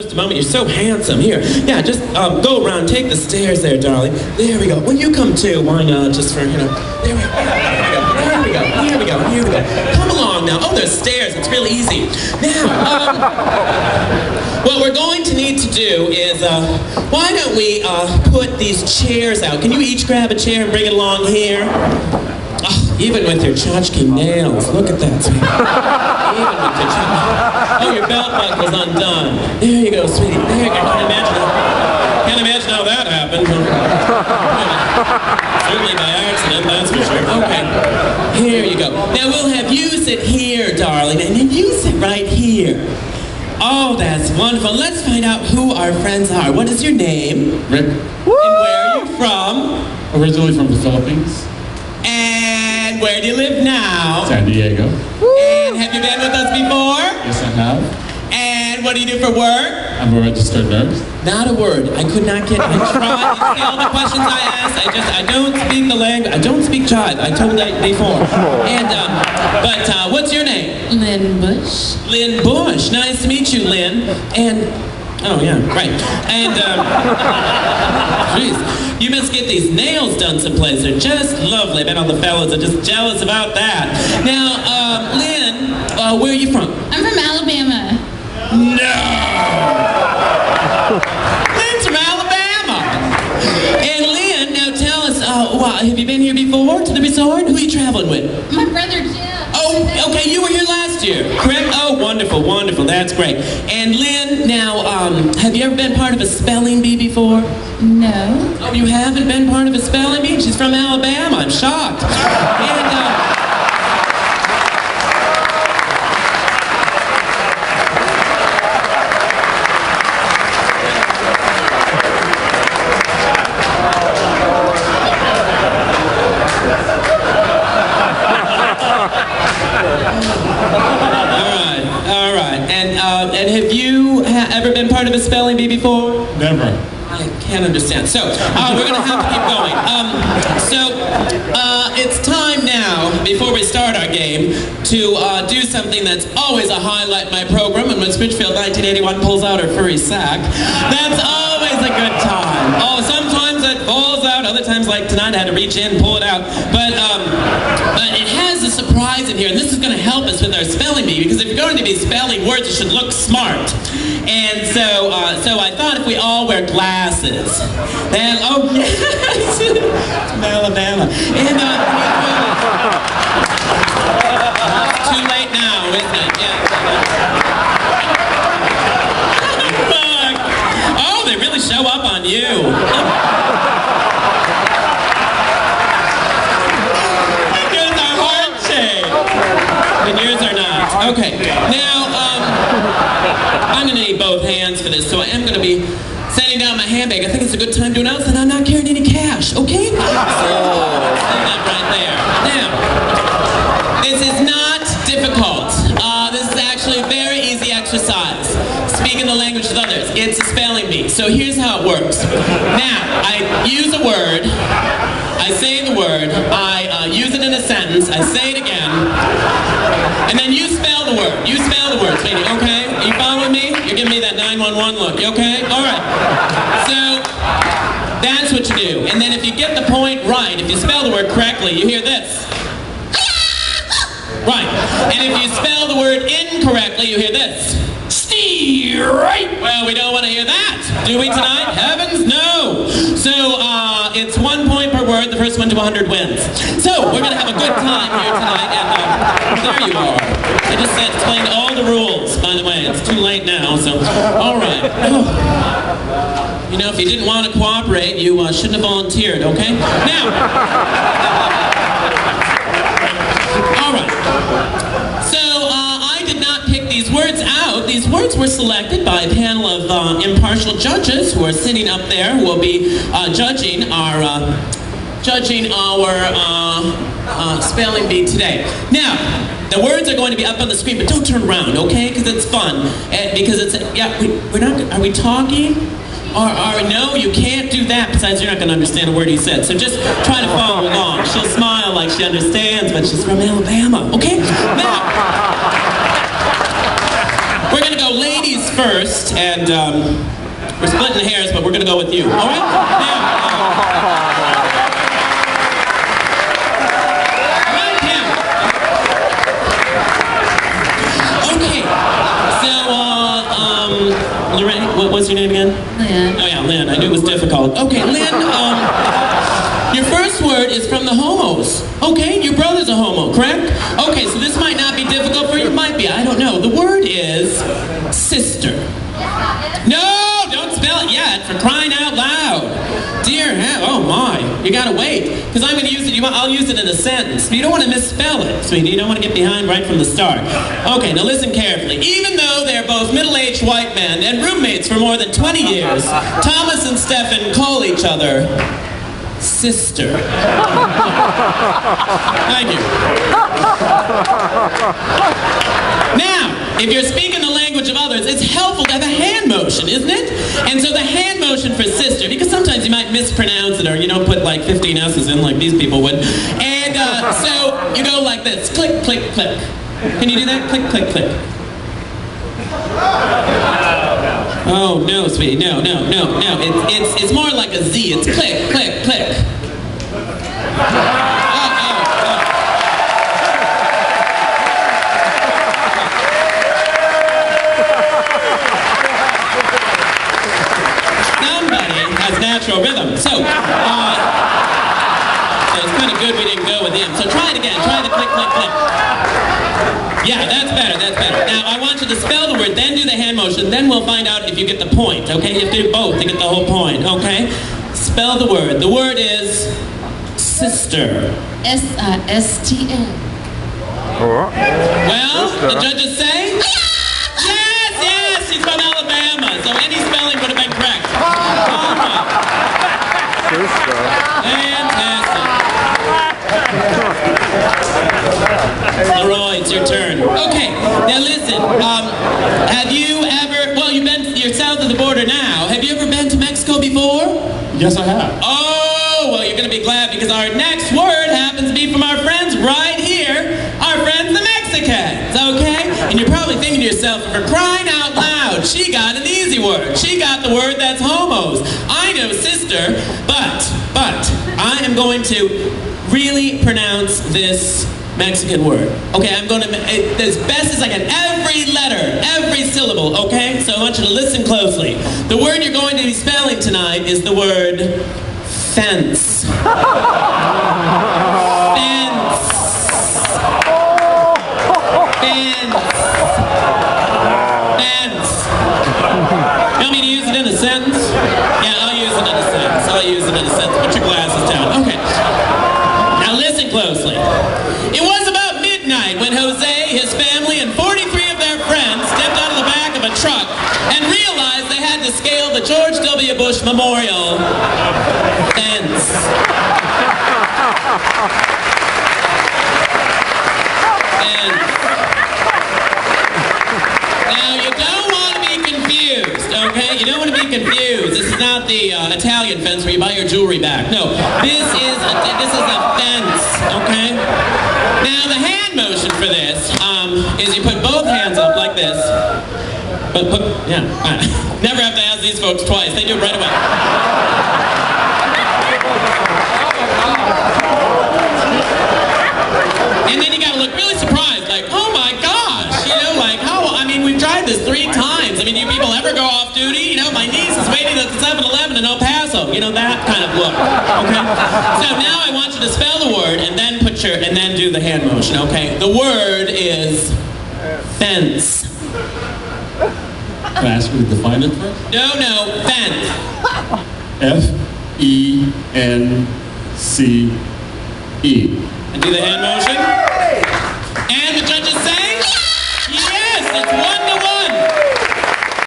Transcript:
just a moment. You're so handsome. Here, yeah, just go around. Take the stairs there, darling. There we go. Well, you come too. Why not? Just for, you know. There we go. Here we go. Here we go. Here we go. Come along now. Oh, there's stairs. It's really easy. Now, what we're going to need to do is, why don't we put these chairs out? Can you each grab a chair and bring it along here? Oh, even with your tchotchke nails. Look at that, sweetie. Even with your tchotchke. Oh, your belt buckle's undone. There you go, sweetie. There you go. Can't imagine how that happened. Certainly by accident, that's for sure. Okay. Here you go. Now we'll have you sit here, darling, and then you sit right here. Oh, that's wonderful. Let's find out who our friends are. What is your name? Rick. Woo! And where are you from? Originally from the Philippines. And where do you live now? San Diego. Woo! And have you been with us before? Yes, I have. And what do you do for work? I'm a registered nurse. Not a word. I could not get. I tried. You see all the questions I asked. I don't speak the language. I don't speak jive. I told that before. And but what's your name? Lynn Bush. Lynn Bush. Nice to meet you, Lynn. And oh yeah, right. And jeez, you must get these nails done someplace. They're just lovely. I bet all the fellas are just jealous about that. Now, Lynn, where are you from? I'm from Alabama. No! Lynn's from Alabama! And Lynn, now tell us, have you been here before to the resort? Who are you traveling with? My brother Jim. Oh, okay, you were here last year, correct? Oh, wonderful, wonderful, that's great. And Lynn, now, have you ever been part of a spelling bee before? No. Oh, you haven't been part of a spelling bee? She's from Alabama, I'm shocked. And, and have you ever been part of a spelling bee before? Never. I can't understand. So, we're going to have to keep going. It's time now, before we start our game, to do something that's always a highlight in my program, and when Ritchfield 1981 pulls out her furry sack, that's always a good time. Oh, sometimes it falls out, other times, like tonight, I had to reach in and pull it out. But it has a surprise in here, and this is going to help us with our spelling bee, because if you're going to be spelling words, you should look smart. And so I thought if we all wear glasses, then, oh yes, from Alabama. And it's too late now, isn't it? Yeah. Oh, they really show up on you. Because our hearts shake. And yours are not. Okay. Now, I'm going to need both hands for this, so I am going to be setting down my handbag. I think it's a good time to announce that I'm not carrying any cash, okay? So, that right there. Now, this is not difficult. This is actually a very easy exercise. Speaking the language of others. It's a spelling bee. So here's how it works. Now, I use a word. I say the word. I use it in a sentence. I say it again. And then you spell the word. You spell the word, sweetie, okay? Are you following me? You're giving me that 911 look. You okay? All right. So, that's what you do. And then if you get the point right, if you spell the word correctly, you hear this. Right. And if you spell the word incorrectly, you hear this. Right. Well, we don't want to hear that, do we tonight? Heavens, no. So, it's 1 point per word. The first one to 100 wins. So, we're going to have a good time here tonight, and there you are. I just explained all the rules, by the way. It's too late now, so, all right. You know, if you didn't want to cooperate, you shouldn't have volunteered, okay? Now, all right. So, I did not pick these words out. These words were selected by a panel of impartial judges who are sitting up there, who will be judging our spelling bee today. Now, the words are going to be up on the screen, but don't turn around, okay? Because it's fun. And because it's we're not. Are we talking? Or no, you can't do that. Besides, you're not going to understand a word he said. So just try to follow along. She'll smile like she understands, but she's from Alabama. Okay? Now, we're we're gonna go ladies first, and we're splitting hairs, but we're gonna go with you. All right? Now, right now. Okay. So, you ready? What's your name again? Lynn. Oh yeah, Lynn. I knew it was difficult. Okay, Lynn. Your first word is from the homos. Okay, your brother's a homo, correct? Okay, so this might not be difficult for you. Might be. I don't know. The word is sister. No, don't spell it yet. For crying out loud. Dear hell, oh my. You gotta wait, because I'm gonna use it. I'll use it in a sentence. But you don't want to misspell it, sweetie. You don't want to get behind right from the start. Okay, now listen carefully. Even though they're both middle-aged white men and roommates for more than 20 years, Thomas and Stefan call each other sister. Thank you. Now, if you're speaking the language of others, it's helpful to have a hand motion, isn't it? And so the hand motion for sister, because sometimes you might mispronounce it or you don't put like 15 S's in like these people would. And so you go like this, click, click, click. Can you do that? Click, click, click. Oh, no, sweetie, no. It's more like a Z. It's click, click, click. Somebody has natural rhythm. So it's kind of good we didn't go with him. So try it again. Try the click, click, click. Yeah, that's better, that's better. Now, I want you to spell the word, then do the hand motion, then we'll find out if you get the point, okay? You have to do both to get the whole point, okay? Spell the word. The word is sister. S-I-S-T-A. Well, the judges say? Yes, she's from Alabama, so any spelling would have been correct. All right. Fantastic. Leroy, it's your turn. Okay, now listen, have you ever, well, you're south of the border now. Have you ever been to Mexico before? Yes, I have. Oh, well, you're going to be glad because our next word happens to be from our friends right here, our friends the Mexicans, okay? And you're probably thinking to yourself, for crying out loud, she got an easy word. She got the word that's homos. I know sister, but I am going to really pronounce this Mexican word. Okay, I'm going to, as best as I can, every letter, every syllable, okay? So I want you to listen closely. The word you're going to be spelling tonight is the word fence. Fence. Fence. Fence. You want me to use it in a sentence? Yeah, I'll use it in a sentence. Put your glasses down. Okay. Now listen closely. It was about midnight when Jose, his family, and 43 of their friends stepped out of the back of a truck and realized they had to scale the George W. Bush Memorial fence. Now, you don't want to be confused, okay? You don't want to be confused. This is not the Italian fence where you buy your jewelry back. No, this is a fence, okay? Now, the hand motion for this is you put both hands up like this. Never have to ask these folks twice. They do it right away. And then you gotta look really surprised, like, oh my gosh, you know, like, we've tried this 3 times. I mean, do people ever go off duty? You know, my niece is waiting at the 7-Eleven in El Paso. You know, that kind of look, okay? So now I want you to spell the word and then and then do the hand motion, okay? The word is fence. Can I ask you to define it first? No, fence. F-E-N-C-E. And do the hand motion. And the judges say, yes, it's